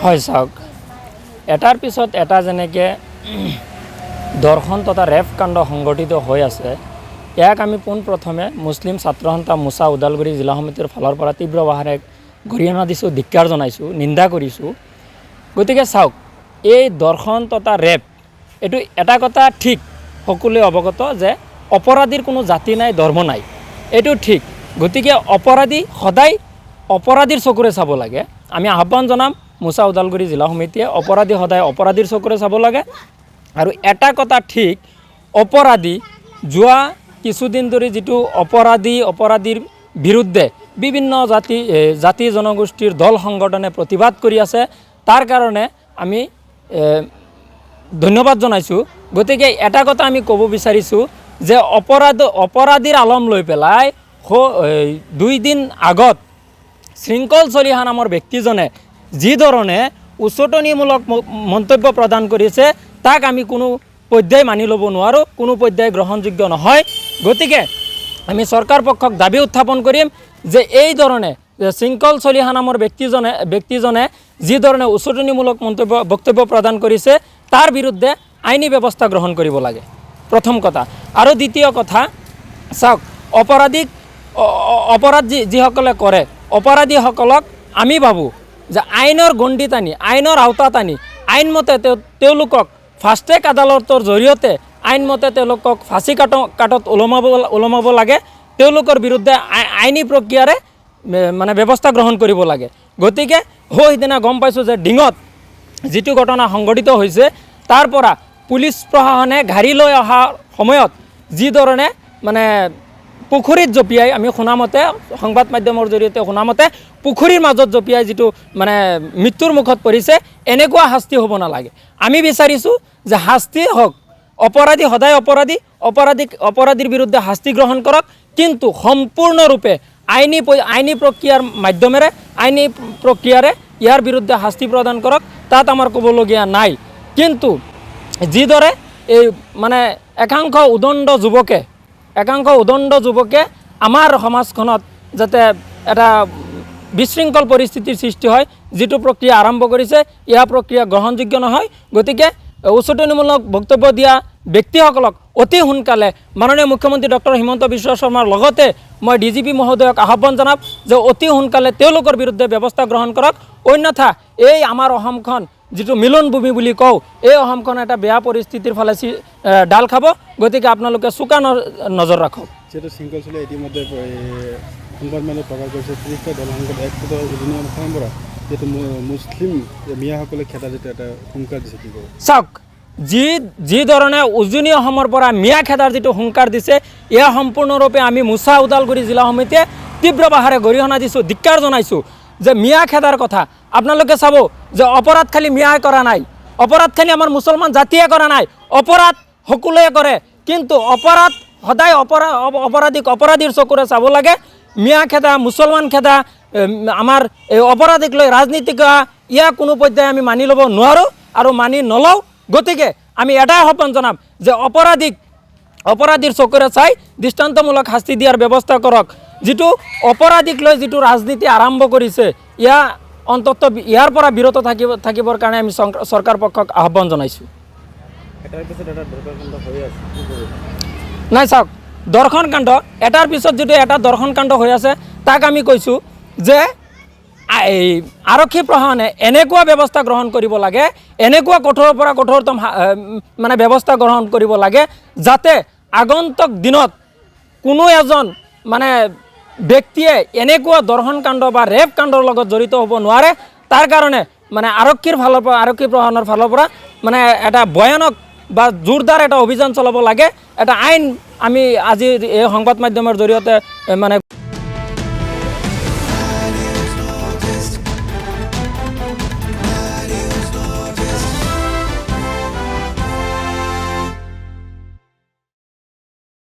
হয় চাওক, এটাৰ পিছত এটা যেনেকৈ দৰ্শন তথা ৰেপ কাণ্ড সংঘটিত হৈ আছে, ইয়াক আমি পোনপ্ৰথমে মুছলিম ছাত্ৰ সন্থা মোচা ওদালগুৰি জিলা সমিতিৰ ফালৰ পৰা তীব্ৰ ভাষাৰে গৰিহণা দিছোঁ, ধিক্কাৰ জনাইছোঁ, নিন্দা কৰিছোঁ। গতিকে চাওক, এই দৰ্শন তথা ৰেপ এইটো এটা কথা ঠিক, সকলোৱে অৱগত যে অপৰাধীৰ কোনো জাতি নাই, ধৰ্ম নাই, এইটো ঠিক। গতিকে অপৰাধী সদায় অপৰাধীৰ চকুৰে চাব লাগে। আমি আহ্বান জনাম মোচা ওদালগুৰি জিলা সমিতিয়ে, অপৰাধী সদায় অপৰাধীৰ চকুৰে চাব লাগে। আৰু এটা কথা ঠিক, অপৰাধী যোৱা কিছুদিন ধৰি যিটো অপৰাধীৰ বিৰুদ্ধে বিভিন্ন জাতি জনগোষ্ঠীৰ দল সংগঠনে প্ৰতিবাদ কৰি আছে, তাৰ কাৰণে আমি ধন্যবাদ জনাইছোঁ। গতিকে এটা কথা আমি ক'ব বিচাৰিছোঁ যে অপৰাধীৰ আলম লৈ পেলাই 2 দিন আগত শৃংখল চলিহা নামৰ ব্যক্তিজনে যি ধৰণে উচতনিমূলক মন্তব্য প্ৰদান কৰিছে, তাক আমি কোনো পৰ্যায় মানি ল'ব নোৱাৰোঁ, কোনো পৰ্যায় গ্ৰহণযোগ্য নহয়। গতিকে আমি চৰকাৰ পক্ষক দাবী উত্থাপন কৰিম যে এই ধৰণে শৃংখল চলিহা নামৰ ব্যক্তিজনে যি ধৰণে উচতনিমূলক বক্তব্য প্ৰদান কৰিছে, তাৰ বিৰুদ্ধে আইনী ব্যৱস্থা গ্ৰহণ কৰিব লাগে, প্ৰথম কথা। আৰু দ্বিতীয় কথা, চাওক, অপৰাধ যিসকলে কৰে, অপৰাধীসকলক আমি ভাবোঁ যে আইনৰ গণ্ডি টানি, আইনৰ আওতাত আনি আইনমতে তেওঁলোকক ফাষ্ট ট্ৰেক আদালতৰ জৰিয়তে আইনমতে তেওঁলোকক ফাঁচী কাটত ওলমাব লাগে, তেওঁলোকৰ বিৰুদ্ধে আইনী প্ৰক্ৰিয়াৰে মানে ব্যৱস্থা গ্ৰহণ কৰিব লাগে। গতিকে সেইদিনা গম পাইছোঁ যে ডিঙত যিটো ঘটনা সংঘটিত হৈছে, তাৰ পৰা পুলিচ প্ৰশাসনে গাড়ী লৈ অহাৰ সময়ত যি ধৰণে মানে পুখুৰীত জঁপিয়াই, আমি শুনামতে, সংবাদ মাধ্যমৰ জৰিয়তে শুনামতে, পুখুৰীৰ মাজত জঁপিয়াই যিটো মানে মৃত্যুৰ মুখত পৰিছে, এনেকুৱা শাস্তি হ'ব নালাগে। আমি বিচাৰিছোঁ যে শাস্তি হওক, অপৰাধী সদায় অপৰাধীৰ বিৰুদ্ধে শাস্তি গ্ৰহণ কৰক, কিন্তু সম্পূৰ্ণৰূপে আইনী প্ৰক্ৰিয়াৰ মাধ্যমেৰে, আইনী প্ৰক্ৰিয়াৰে ইয়াৰ বিৰুদ্ধে শাস্তি প্ৰদান কৰক, তাত আমাৰ ক'বলগীয়া নাই। কিন্তু যিদৰে এই মানে একাংশ উদণ্ড যুৱকে আমাৰ সমাজখনত যাতে এটা বিশৃংখল পৰিস্থিতিৰ সৃষ্টি হয়, যিটো প্ৰক্ৰিয়া আৰম্ভ কৰিছে, ইয়াৰ প্ৰক্ৰিয়া গ্ৰহণযোগ্য নহয়। গতিকে উচতনিমূলক বক্তব্য দিয়া ব্যক্তিসকলক অতি সোনকালে মাননীয় মুখ্যমন্ত্ৰী ডক্টৰ হিমন্ত বিশ্ব শৰ্মাৰ লগতে মই DGP মহোদয়ক আহ্বান জনাম যে অতি সোনকালে তেওঁলোকৰ বিৰুদ্ধে ব্যৱস্থা গ্ৰহণ কৰক। অন্যথা এই আমাৰ অসমখন যিটো মিলন ভূমি বুলি কওঁ, এই অসমখন এটা বেয়া পৰিস্থিতিৰ ফালে ডাল খাব। গতিকে আপোনালোকে চোকা নজৰ ৰাখক। যেটা শৃংখল চলে ইতিমধ্যে সংবাদ মেলত প্ৰকাশ কৰিছে, 30টা দল সংগঠন একগোট উজনি অসমৰ পৰা যেটো মুছলিম মিয়াসকলে খেদা যেটা এটা হুংকাৰ দিছে, কি ক'ব? চাওক, যি ধৰণে উজনি অসমৰ পৰা মিয়া খেদাৰ যিটো হুংকাৰ দিছে, এয়া সম্পূৰ্ণৰূপে আমি মোচা ওদালগুৰি জিলা সমিতিয়ে তীব্ৰ ভাষাৰে গৰিহণা দিছোঁ, ধিক্কাৰ জনাইছোঁ। যে মিয়া খেদাৰ কথা আপোনালোকে চাব যে অপৰাধ খালি মিয়াই কৰা নাই, অপৰাধ খালি আমাৰ মুছলমান জাতিয়ে কৰা নাই, অপৰাধ সকলোৱে কৰে। কিন্তু অপৰাধ সদায় অপৰাধীৰ চকুৰে চাব লাগে। মিয়া খেদা, মুছলমান খেদা, আমাৰ এই অপৰাধীক লৈ ৰাজনীতি কৰা, ইয়াক কোনো পৰ্যায়ে আমি মানি ল'ব নোৱাৰোঁ আৰু মানি নলওঁ। গতিকে আমি এটাই আহ্বান জনাম যে অপৰাধীৰ চকুৰে চাই দৃষ্টান্তমূলক শাস্তি দিয়াৰ ব্যৱস্থা কৰক। যিটো অপৰাধীক লৈ যিটো ৰাজনীতি আৰম্ভ কৰিছে, অন্ততঃ ইয়াৰ পৰা বিৰত থাকিবৰ কাৰণে আমি চৰকাৰ পক্ষক আহ্বান জনাইছোঁ। নাই চাওক, দৰ্শন কাণ্ড এটাৰ পিছত যিটো এটা দৰ্শন কাণ্ড হৈ আছে, তাক আমি কৈছোঁ যে আৰক্ষী প্ৰশাসনে এনেকুৱা ব্যৱস্থা গ্ৰহণ কৰিব লাগে, এনেকুৱা কঠোৰৰ পৰা কঠোৰতম মানে ব্যৱস্থা গ্ৰহণ কৰিব লাগে, যাতে আগন্তুক দিনত কোনো এজন মানে ব্যক্তিয়ে এনেকুৱা দৰ্শন কাণ্ড বা ৰেপ কাণ্ডৰ লগত জড়িত হ'ব নোৱাৰে। তাৰ কাৰণে মানে আৰক্ষী প্ৰশাসনৰ ফালৰ পৰা মানে এটা ভয়ানক বা জোৰদাৰ এটা অভিযান চলাব লাগে। এটা আইন আমি আজি এই সংবাদ মাধ্যমৰ জৰিয়তে মানে